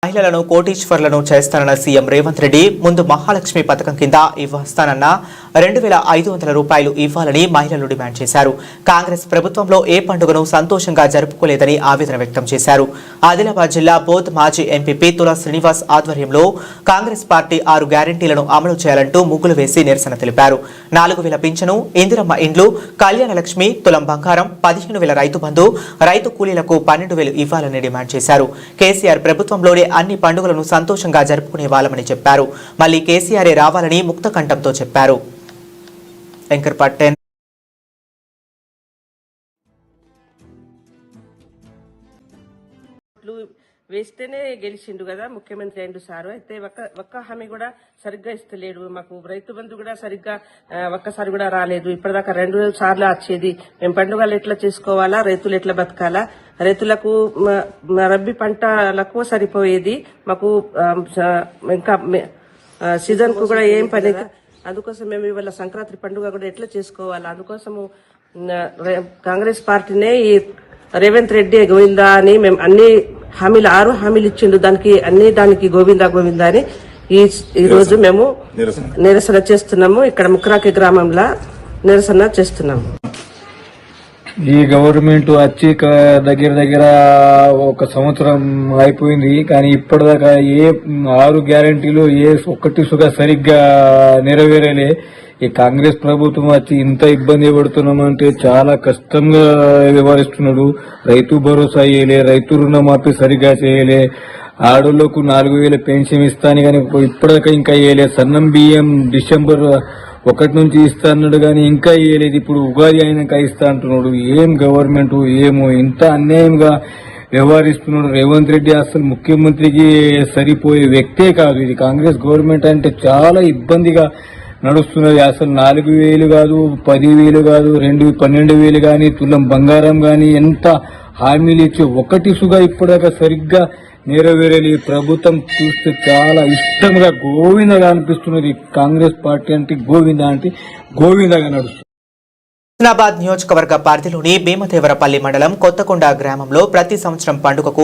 మహిళలను కోటీశ్వర్లను చేస్తానన్న సీఎం రేవంత్ రెడ్డి ముందు మహాలక్ష్మి పథకం కింద ఇవ్వస్తానన్న 2500 రూపాయలు ఇవ్వాలని మహిళలు డిమాండ్ చేశారు. కాంగ్రెస్ ప్రభుత్వంలో ఏ పండుగను సంతోషంగా జరుపుకోలేదని ఆవేదన వ్యక్తం చేశారు. ఆదిలాబాద్ జిల్లా బోధ్ మాజీ ఎంపీ తులా శ్రీనివాస్ ఆధ్వర్యంలో కాంగ్రెస్ పార్టీ 6 గ్యారెంటీలను అమలు చేయాలంటూ ముగ్గులు వేసి నిరసన తెలిపారు. 4000 పింఛను, ఇందిరమ్మ ఇండ్లు, కళ్యాణ లక్ష్మి, తులం బంగారం, 15000 రైతు బంధు, రైతు కూలీలకు 12000 ఇవ్వాలని డిమాండ్ చేశారు. కేసీఆర్ ప్రభుత్వంలోనే అన్ని పండుగలను సంతోషంగా జరుపుకునే వాళ్ళమని చెప్పారు. మళ్లీ కేసీఆరే రావాలని ముక్తకంఠంతో చెప్పారు. వేస్తేనే గెలిచిండు కదా ముఖ్యమంత్రి అయిండు సారు. అయితే ఒక్క హామీ కూడా సరిగ్గా ఇస్తలేడు. మాకు రైతు బంధు కూడా సరిగ్గా ఒక్కసారి కూడా రాలేదు. ఇప్పటిదాకా 2 సార్లు వచ్చేది. మేము పండుగలు ఎట్లా చేసుకోవాలా, రైతులు ఎట్లా బతకాలా, రైతులకు రబ్బీ పంటలకు సరిపోయేది. మాకు ఇంకా సీజన్ కు కూడా ఏం పని. అందుకోసం మేము ఇవాళ సంక్రాంతి పండుగ కూడా ఎట్లా చేసుకోవాలా, అందుకోసము కాంగ్రెస్ పార్టీనే ఈ రేవంత్ రెడ్డి గోవిందా అని మేము అన్ని హామీలు 6 హామీలు ఇచ్చిండు. దానికి గోవిందా గోవిందా అని ఈ రోజు మేము నిరసన చేస్తున్నాము. ఇక్కడ ముక్రాకి గ్రామంలో నిరసన చేస్తున్నాము. ఈ గవర్నమెంట్ వచ్చి దగ్గర 1 సంవత్సరం అయిపోయింది. కానీ ఇప్పటిదాకా ఏ 6 గ్యారెంటీలు ఒక్కటి సుగా సరిగ్గా నెరవేరలే. ఈ కాంగ్రెస్ ప్రభుత్వం వచ్చి ఇంత ఇబ్బంది పడుతున్నామంటే చాలా కష్టంగా వ్యవహరిస్తున్నాడు. రైతు భరోసా చేయలే, రైతు రుణమాఫీ సరిగ్గా చేయలే, ఆడోళ్లకు 4000 పెన్షన్ ఇస్తాను కానీ ఇప్పటిదాకా ఇంకా వేయలే. సన్నం బియ్యం డిసెంబర్ 1 నుంచి ఇస్తా అన్నాడు కానీ ఇంకా వేయలేదు. ఇప్పుడు ఉగాది అయినాక ఇస్తా అంటున్నాడు. ఏం గవర్నమెంట్ ఏమో ఇంత అన్యాయంగా వ్యవహరిస్తున్నాడు రేవంత్ రెడ్డి. అసలు ముఖ్యమంత్రికి సరిపోయే వ్యక్తే కాదు. ఇది కాంగ్రెస్ గవర్నమెంట్ అంటే చాలా ఇబ్బందిగా నడుస్తున్నది. అసలు 4000 కాదు, 10,000 కాదు, 12,000 గాని, తులం బంగారం గాని ఎంత హామీలు ఇచ్చి ఒకటి సుగా ఇప్పటిదాకా సరిగ్గా నెరవేరలే. ప్రభుత్వం చూస్తే చాలా ఇష్టంగా గోవిందగా అనిపిస్తున్నది. కాంగ్రెస్ పార్టీ అంటే గోవిందగా నడుస్తుంది. హుస్నాబాద్ నియోజకవర్గ పరిధిలోని భీమదేవరపల్లి మండలం కొత్తకొండ గ్రామంలో ప్రతి సంవత్సరం పండుగకు